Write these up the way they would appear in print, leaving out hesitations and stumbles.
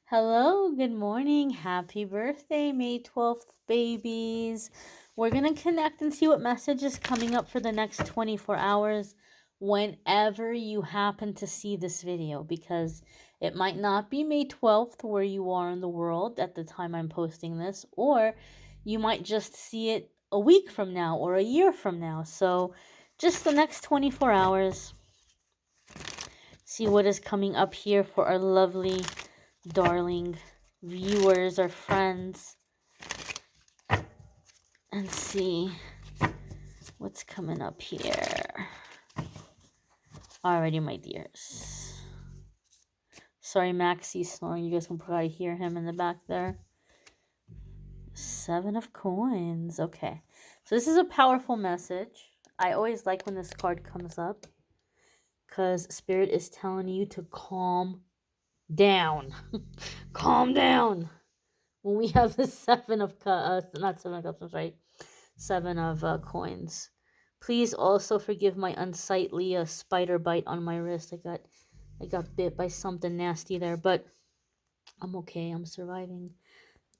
Hello, good morning. Happy birthday, May 12th, babies. We're going to connect and see what message is coming up for the next 24 hours whenever you happen to see this video, because it might not be May 12th where you are in the world at the time I'm posting this, or you might just see it a week from now or a year from now. So just the next 24 hours, see what is coming up here for our lovely darling viewers or friends, and see what's coming up here. Alrighty, my dears. Sorry, Maxie's snoring. You guys can probably hear him in the back there. 7 of coins. Okay. So this is a powerful message. I always like when this card comes up, because Spirit is telling you to calm down. Calm down. When we have the 7 of cups, not 7 of cups, I'm sorry, 7 of coins. Please also forgive my unsightly spider bite on my wrist. I got bit by something nasty there, but I'm okay. I'm surviving.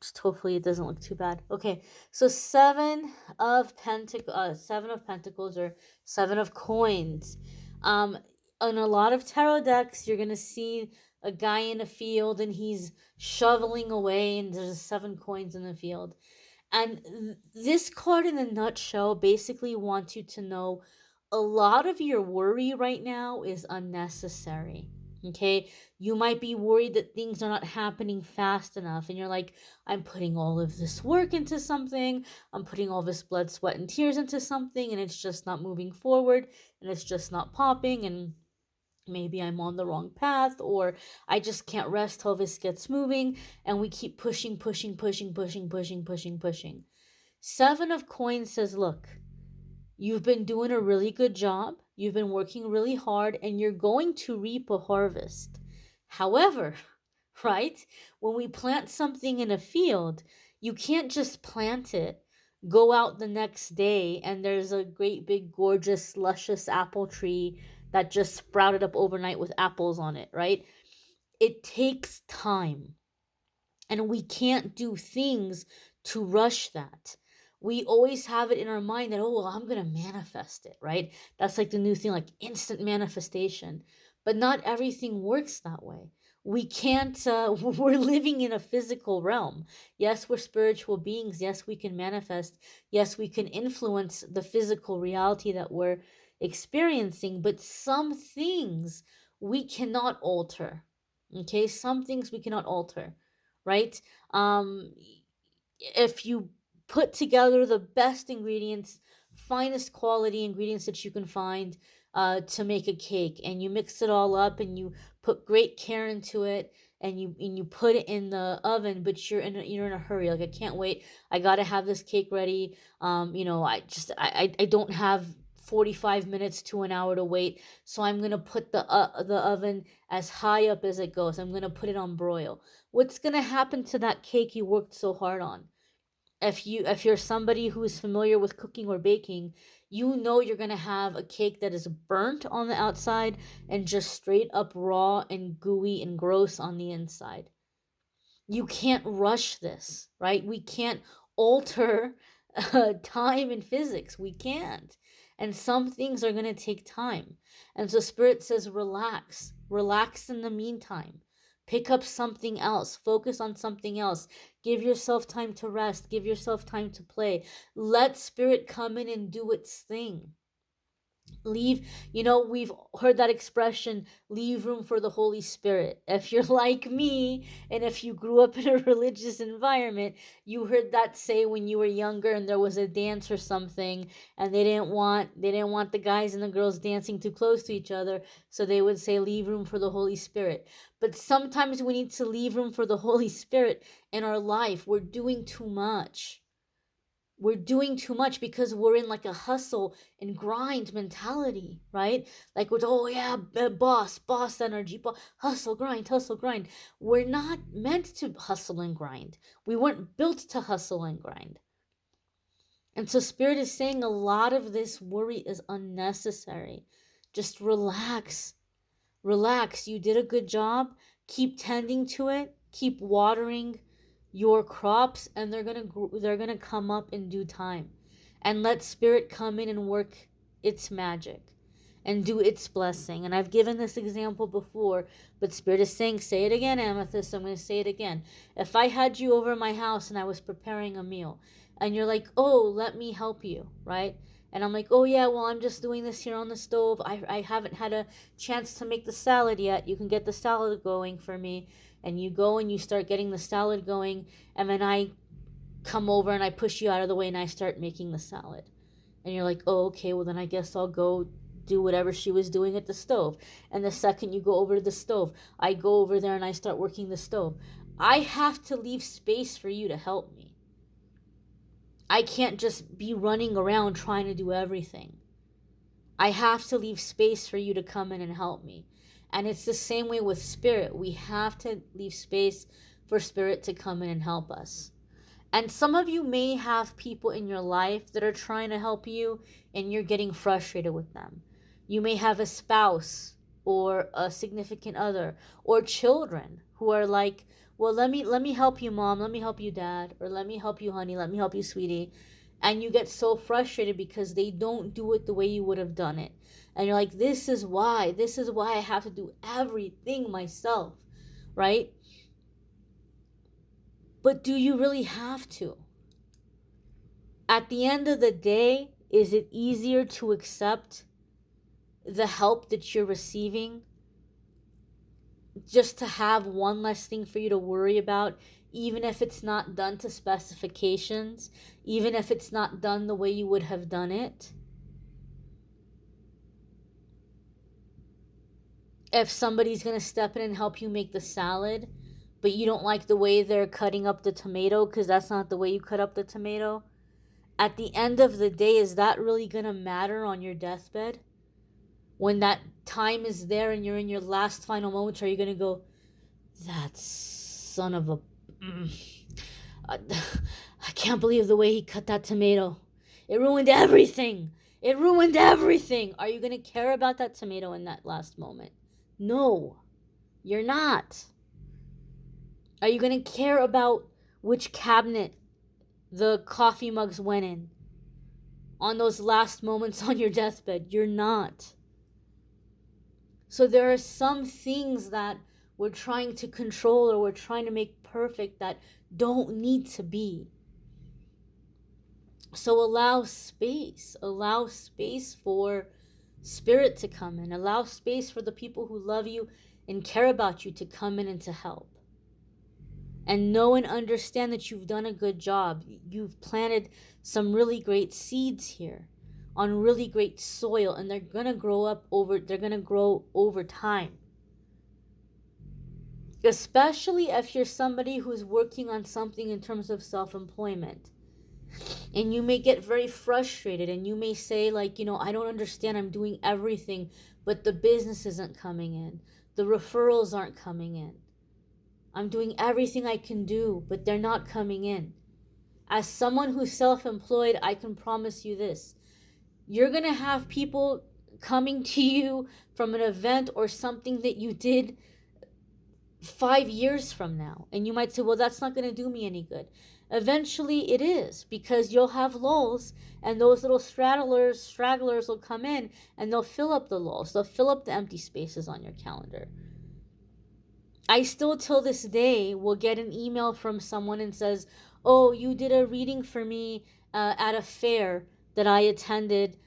Just hopefully it doesn't look too bad. Okay, so 7 of Pentacles, or 7 of coins. On a lot of tarot decks, you're gonna see a guy in a field and he's shoveling away, and there's 7 coins in the field. And this card, in a nutshell, basically wants you to know a lot of your worry right now is unnecessary. Okay, you might be worried that things are not happening fast enough, and you're like, I'm putting all of this work into something, I'm putting all this blood, sweat, and tears into something, and it's just not moving forward, and it's just not popping, and maybe I'm on the wrong path, or I just can't rest till this gets moving, and we keep pushing, pushing, pushing, pushing, pushing, pushing, pushing. 7 of coins says, look, you've been doing a really good job, you've been working really hard, and you're going to reap a harvest. However, right, when we plant something in a field, you can't just plant it, go out the next day, and there's a great big gorgeous luscious apple tree that just sprouted up overnight with apples on it, right? It takes time, and we can't do things to rush that. We always have it in our mind that, oh, well, I'm going to manifest it, right? That's like the new thing, like instant manifestation. But not everything works that way. We can't, we're living in a physical realm. Yes, we're spiritual beings. Yes, we can manifest. Yes, we can influence the physical reality that we're experiencing. But some things we cannot alter. Okay, some things we cannot alter, right? If you put together the best ingredients, finest quality ingredients that you can find, to make a cake, and you mix it all up, and you put great care into it, and you put it in the oven, but you're in a hurry, like, I can't wait, I gotta have this cake ready. I don't have 45 minutes to an hour to wait, so I'm gonna put the oven as high up as it goes. I'm gonna put it on broil. What's gonna happen to that cake you worked so hard on? If you're somebody who is familiar with cooking or baking, you know you're going to have a cake that is burnt on the outside and just straight up raw and gooey and gross on the inside. You can't rush this, right? We can't alter time in physics. We can't. And some things are going to take time. And so Spirit says, relax. Relax in the meantime. Pick up something else. Focus on something else. Give yourself time to rest. Give yourself time to play. Let Spirit come in and do its thing. We've heard that expression, leave room for the Holy Spirit. If you're like me, and if you grew up in a religious environment, you heard that say when you were younger and there was a dance or something, and they didn't want the guys and the girls dancing too close to each other, so they would say, leave room for the Holy Spirit. But sometimes we need to leave room for the Holy Spirit in our life. We're doing too much. We're doing too much because we're in like a hustle and grind mentality, right? Like, we're, oh yeah, boss energy, hustle, grind. We're not meant to hustle and grind. We weren't built to hustle and grind. And so Spirit is saying a lot of this worry is unnecessary. Just relax. Relax. You did a good job. Keep tending to it. keep watering your crops, and they're going to come up in due time. And let spirit come in and work its magic and do its blessing. And I've given this example before, but spirit is saying, say it again, Amethyst. I'm going to say it again. If I had you over at my house and I was preparing a meal, and you're like, oh, let me help you, right? And I'm like, oh yeah, well, I'm just doing this here on the stove. I haven't had a chance to make the salad yet. You can get the salad going for me. And you go and you start getting the salad going, and then I come over and I push you out of the way and I start making the salad. And you're like, oh, okay, well, then I guess I'll go do whatever she was doing at the stove. And the second you go over to the stove, I go over there and I start working the stove. I have to leave space for you to help me. I can't just be running around trying to do everything. I have to leave space for you to come in and help me. And it's the same way with spirit. We have to leave space for spirit to come in and help us. And some of you may have people in your life that are trying to help you and you're getting frustrated with them. You may have a spouse or a significant other or children who are like, well, let me help you, mom, let me help you, dad, or let me help you, honey, let me help you, sweetie. And you get so frustrated because they don't do it the way you would have done it. And you're like, this is why I have to do everything myself, right? But do you really have to? At the end of the day, is it easier to accept the help that you're receiving just to have one less thing for you to worry about, even if it's not done to specifications, even if it's not done the way you would have done it? If somebody's going to step in and help you make the salad, but you don't like the way they're cutting up the tomato because that's not the way you cut up the tomato, at the end of the day, is that really going to matter on your deathbed? When that time is there and you're in your last final moments, are you going to go, that son of a... I can't believe the way he cut that tomato. It ruined everything. It ruined everything. Are you going to care about that tomato in that last moment? No, you're not. Are you going to care about which cabinet the coffee mugs went in on those last moments on your deathbed? You're not. So there are some things that we're trying to control or we're trying to make perfect that don't need to be. So allow space for spirit to come in. Allow space for the people who love you and care about you to come in and to help. And know and understand that you've done a good job. You've planted some really great seeds here on really great soil, and they're going to grow over time. Especially if you're somebody who's working on something in terms of self-employment. And you may get very frustrated and you may say, like, I don't understand, I'm doing everything, but the business isn't coming in. The referrals aren't coming in. I'm doing everything I can do, but they're not coming in. As someone who's self-employed, I can promise you this. You're going to have people coming to you from an event or something that you did 5 years from now. And you might say, well, that's not going to do me any good. Eventually it is, because you'll have lulls and those little stragglers will come in and they'll fill up the lulls. They'll fill up the empty spaces on your calendar. I still till this day will get an email from someone and says, oh, you did a reading for me at a fair that I attended,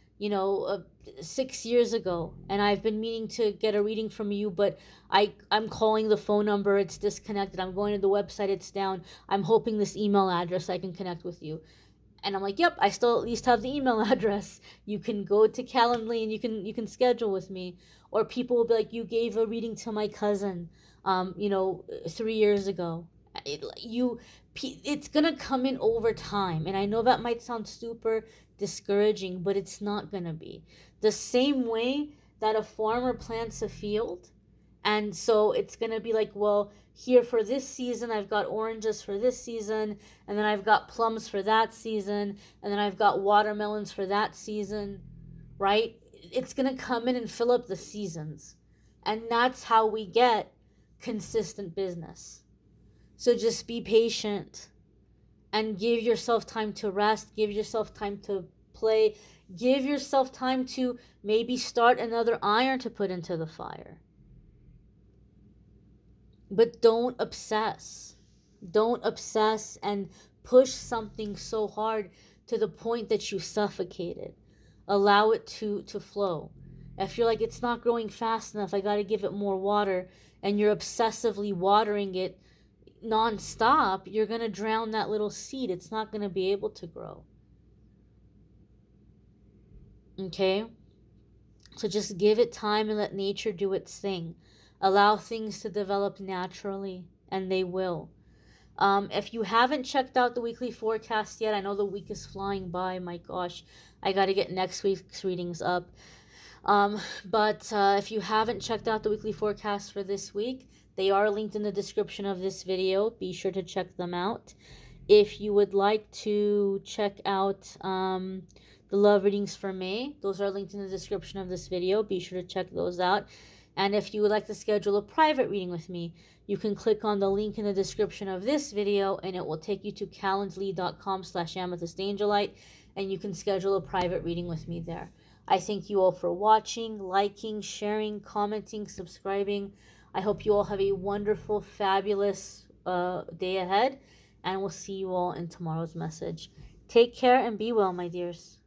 6 years ago, and I've been meaning to get a reading from you, but I'm calling the phone number, it's disconnected. I'm going to the website, it's down. I'm hoping this email address I can connect with you. And I'm like, yep, I still at least have the email address. You can go to Calendly and you can schedule with me. Or people will be like, you gave a reading to my cousin, 3 years ago. It's gonna come in over time, and I know that might sound super discouraging, but it's not gonna be. The same way that a farmer plants a field, and so it's gonna be like, well, here for this season I've got oranges for this season, and then I've got plums for that season, and then I've got watermelons for that season, right? It's gonna come in and fill up the seasons, and that's how we get consistent business. So just be patient and give yourself time to rest, give yourself time to play, give yourself time to maybe start another iron to put into the fire. But don't obsess. Don't obsess and push something so hard to the point that you suffocate it. Allow it to flow. If you're like, it's not growing fast enough, I got to give it more water, and you're obsessively watering it nonstop, you're going to drown that little seed. It's not going to be able to grow. Okay? So just give it time and let nature do its thing. Allow things to develop naturally, and they will. If you haven't checked out the weekly forecast yet, I know the week is flying by. My gosh, I got to get next week's readings up. But if you haven't checked out the weekly forecast for this week, they are linked in the description of this video. Be sure to check them out. If you would like to check out the love readings for May, those are linked in the description of this video. Be sure to check those out. And if you would like to schedule a private reading with me, you can click on the link in the description of this video, and it will take you to calendly.com/amethystangelite, and you can schedule a private reading with me there. I thank you all for watching, liking, sharing, commenting, subscribing. I hope you all have a wonderful, fabulous day ahead, and we'll see you all in tomorrow's message. Take care and be well, my dears.